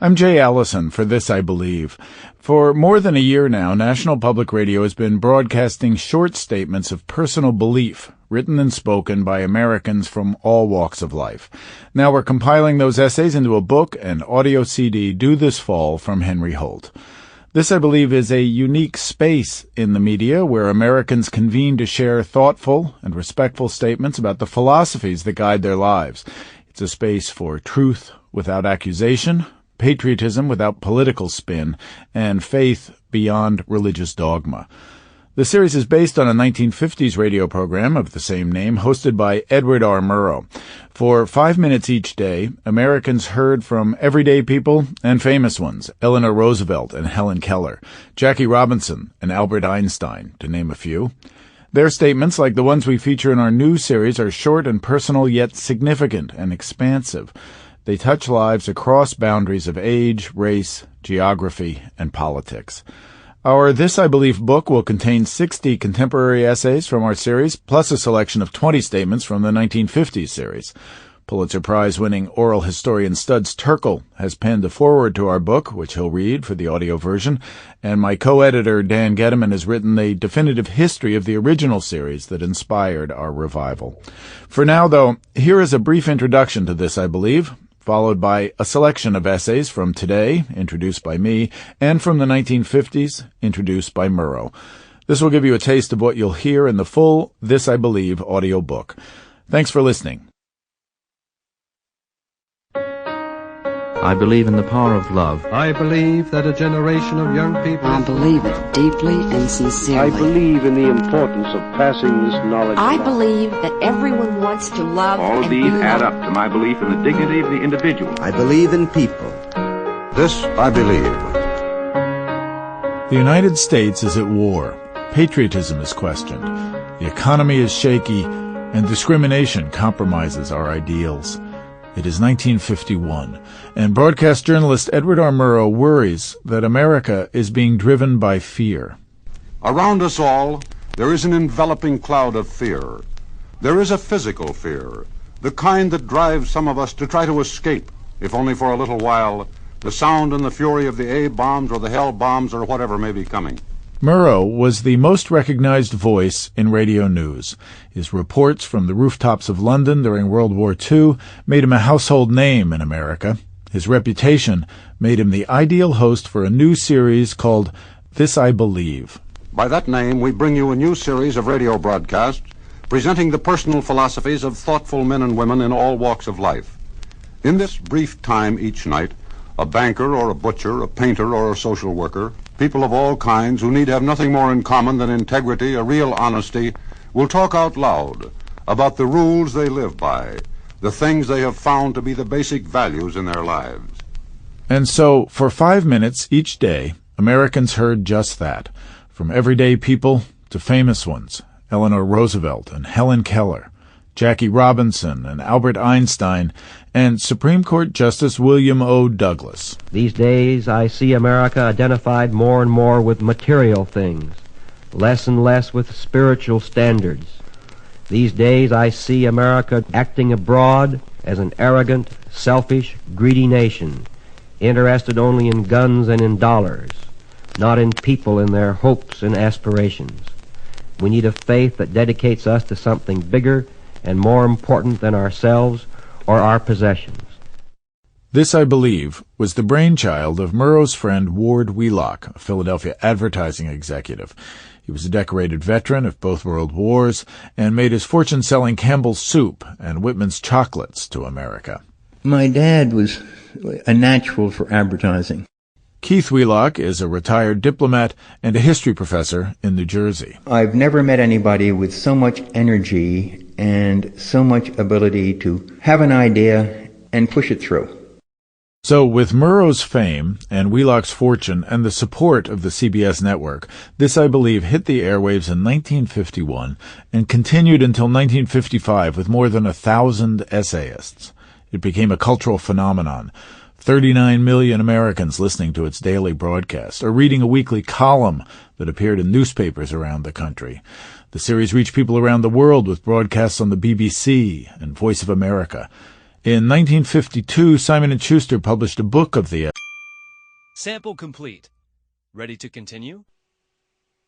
I'm Jay Allison for This I Believe. For more than a year now, National Public Radio has been broadcasting short statements of personal belief, written and spoken by Americans from all walks of life. Now we're compiling those essays into a book and audio CD due this fall from Henry Holt. This, I believe, is a unique space in the media where Americans convene to share thoughtful and respectful statements about the philosophies that guide their lives. It's a space for truth without accusation, patriotism without political spin, and faith beyond religious dogma. The series is based on a 1950s radio program of the same name, hosted by Edward R. Murrow. For 5 minutes each day, Americans heard from everyday people and famous ones, Eleanor Roosevelt and Helen Keller, Jackie Robinson and Albert Einstein, to name a few. Their statements, like the ones we feature in our new series, are short and personal, yet significant and expansive. They touch lives across boundaries of age, race, geography, and politics. Our This I Believe book will contain 60 contemporary essays from our series, plus a selection of 20 statements from the 1950s series. Pulitzer Prize-winning oral historian Studs Terkel has penned a foreword to our book, which he'll read for the audio version, and my co-editor Dan Gediman has written the definitive history of the original series that inspired our revival. For now, though, here is a brief introduction to This I Believe, followed by a selection of essays from today, introduced by me, and from the 1950s, introduced by Murrow. This will give you a taste of what you'll hear in the full This I Believe audiobook. Thanks for listening. I believe in the power of love. I believe that a generation of young people... I believe it deeply and sincerely. I believe in the importance of passing this knowledge I along. believe that everyone wants to love All of and these be add loved. up to my belief in the dignity of the individual. I believe in people. This I believe. The United States is at war. Patriotism is questioned. The economy is shaky, and discrimination compromises our ideals. It is 1951, and broadcast journalist Edward R. Murrow worries that America is being driven by fear. Around us all, there is an enveloping cloud of fear. There is a physical fear, the kind that drives some of us to try to escape, if only for a little while, the sound and the fury of the A-bombs or the hell bombs or whatever may be coming. Murrow was the most recognized voice in radio news. His reports from the rooftops of London during World War II made him a household name in America. His reputation made him the ideal host for a new series called This I Believe. By that name, we bring you a new series of radio broadcasts presenting the personal philosophies of thoughtful men and women in all walks of life. In this brief time each night, a banker or a butcher, a painter or a social worker, people of all kinds who need have nothing more in common than integrity, a real honesty, will talk out loud about the rules they live by, the things they have found to be the basic values in their lives. And so, for 5 minutes each day, Americans heard just that, from everyday people to famous ones, Eleanor Roosevelt and Helen Keller, Jackie Robinson and Albert Einstein, and Supreme Court Justice William O. Douglas. These days I see America identified more and more with material things, less and less with spiritual standards. These days I see America acting abroad as an arrogant, selfish, greedy nation, interested only in guns and in dollars, not in people and their hopes and aspirations. We need a faith that dedicates us to something bigger and more important than ourselves or our possessions. This, I believe, was the brainchild of Murrow's friend Ward Wheelock, a Philadelphia advertising executive. He was a decorated veteran of both World Wars and made his fortune selling Campbell's soup and Whitman's chocolates to America. My dad was a natural for advertising. Keith Wheelock is a retired diplomat and a history professor in New Jersey. I've never met anybody with so much energy and so much ability to have an idea and push it through. So with Murrow's fame and Wheelock's fortune and the support of the CBS network, This I Believe hit the airwaves in 1951 and continued until 1955 with more than 1,000 essayists. It became a cultural phenomenon. 39 million Americans listening to its daily broadcast or reading a weekly column that appeared in newspapers around the country. The series reached people around the world with broadcasts on the BBC and Voice of America. In 1952, Simon & Schuster published a book of the Sample complete. Ready to continue?